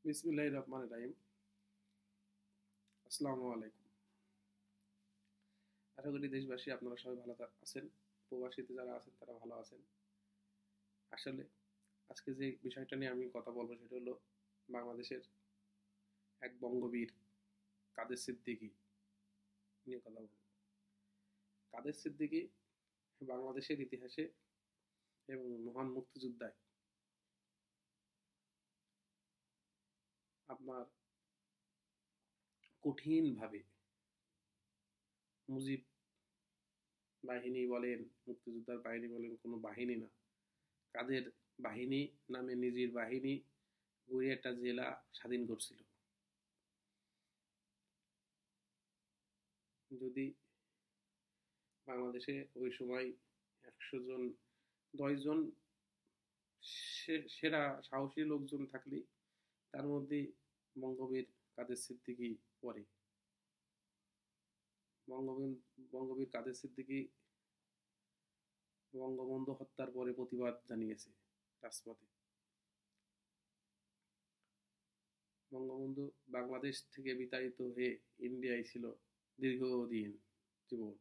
বিসমিল্লাহির রহমানির রহিম। আসসালামু আলাইকুম। আশা করি দেশবাসী আপনারা সবাই ভালো আছেন। প্রবাসীতে যারা আছেন তারা ভালো আছেন। আসলে আজকে যে বিষয়টা নিয়ে আমি কথা বলবো সেটা হলো বাংলাদেশের এক বঙ্গবীর কাদের সিদ্দিকী নিয়ে কথা বলবো। কাদের সিদ্দিকী বাংলাদেশের ইতিহাসে এবং মহান মুক্তিযোদ্ধায় আপনার কঠিনভাবে মুজিব বাহিনী বলেন, মুক্তিযোদ্ধার বাহিনী বলেন, কোনো বাহিনী না, কাদের বাহিনী নামে নিজের বাহিনী গড়ে একটা জেলা স্বাধীন করছিল। যদি বাংলাদেশে ওই সময় 100 জন 10 জন সেরা সাহসী লোকজন থাকলে তার মধ্যে বঙ্গবীর কাদের সিদ্দিকী পড়ে। বঙ্গবীর কাদের সিদ্দিকী বঙ্গবন্ধু হত্যার পরে প্রতিবাদ জানিয়েছে রাজপথে। বঙ্গবন্ধু বাংলাদেশ থেকে বিতাড়িত হয়ে ইন্ডিয়ায় ছিল দীর্ঘদিন জীবন।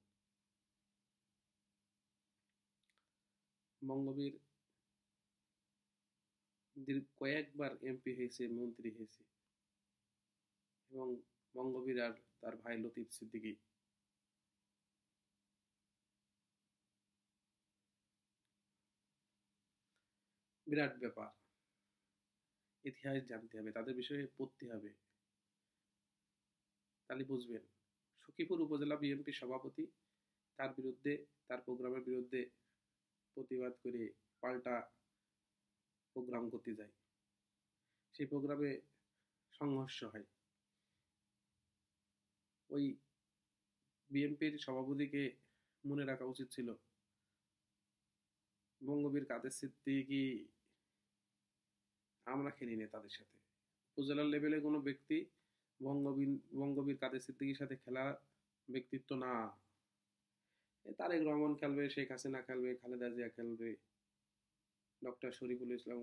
বঙ্গবীর কয়েকবার এমপি হয়েছে, মন্ত্রী হয়েছে, এবং বঙ্গবীর আর তার ভাই লতিফ সিদ্দিকী বিরাট ব্যাপার। ইতিহাস জানতে হবে, তাদের বিষয়ে পড়তে হবে, তাহলে বুঝবেন। সখীপুর উপজেলা বিএনপি সভাপতি তার বিরুদ্ধে, তার প্রোগ্রামের বিরুদ্ধে প্রতিবাদ করে পাল্টা প্রোগ্রাম করতে যায়। সেই প্রোগ্রামে সংঘর্ষ হয়। ওই বিএনপির সভাপতিকে মনে রাখা উচিত ছিল বঙ্গবীর কাদের সিদ্দিকী আমরা খেলি না তাদের সাথে। উপজেলার লেভেলে কোনো ব্যক্তি বঙ্গবীর কাদের সিদ্দিকীর সাথে খেলা ব্যক্তিত্ব না। তারেক রহমান খেলবে, শেখ হাসিনা খেলবে, খালেদা জিয়া খেলবে, ডক্টর শরীফুল ইসলাম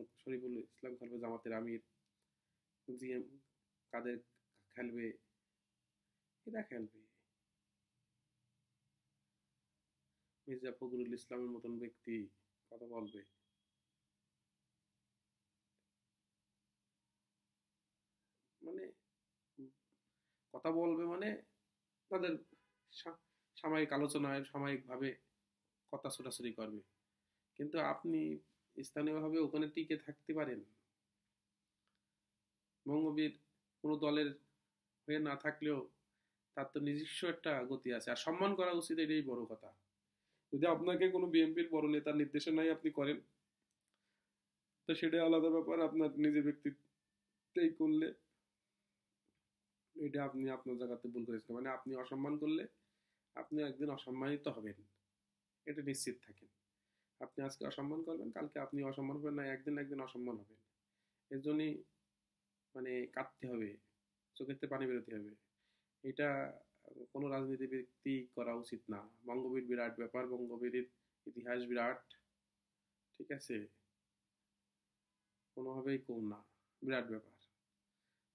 খেলবে, জামাতের আমির জিএম কাদের খেলবে, এরা খেলবে। মির্জা ফখরুল ইসলামের মতন ব্যক্তি কথা বলবে। মানে কথা বলবে মানে তাদের সাময়িক আলোচনায় সাময়িকভাবে কথা ছোটাছুটি করবে, কিন্তু আপনি স্থানীয়ভাবে ওখানে টিকে থাকতে পারেন। বঙ্গবীর কোনো দলের হয়ে না থাকলেও তার তো নিজস্ব একটা গতি আছে, আর সম্মান করা উচিত, এটাই বড় কথা। যদি আপনাকে কোনো বিএনপির বড় নেতার নির্দেশনায় আপনি করেন, তো সেটা আলাদা ব্যাপার। আপনার নিজের ব্যক্তিত্বেই করলে এটা আপনি আপনার জায়গাতে ভুল করেছেন। মানে আপনি অসম্মান করলে আপনি একদিন অসম্মানিত হবেন, এটা নিশ্চিত থাকেন। আপনি আজকে অসম্মান করবেন, কালকে আপনি অসম্মান করবেন, না একদিন না একদিন অসম্মান হবেন। এর জন্যই মানে কাঁদতে হবে, চোখেতে পানি বেরোতে হবে। এটা কোনো রাজনীতি ব্যক্তি করা উচিত না। বঙ্গবীর বিরাট ব্যাপার, বঙ্গবীরের ইতিহাস বিরাট, ঠিক আছে, কোনোভাবেই কম না, বিরাট ব্যাপার।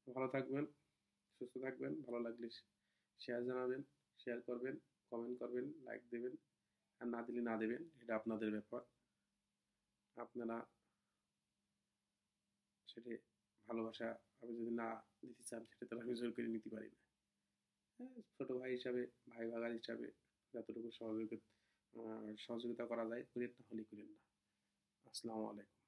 ভালো থাকবেন, সুস্থ থাকবেন। ভালো লাগলে শেয়ার জানাবেন, শেয়ার করবেন, কমেন্ট করবেন, লাইক দেবেন, আর না দিলে না দেবেন, এটা আপনাদের ব্যাপার। আপনারা সেটা ভালোবাসা আমি যদি না দিতে চান, সেটা তো আমি জোর করে নিতে পারি না। হ্যাঁ, ছোট ভাই হিসাবে, ভাই ভাগার হিসাবে যতটুকু সহযোগিতা করা যায় করেন, না হলে করেন না। আসসালামু আলাইকুম।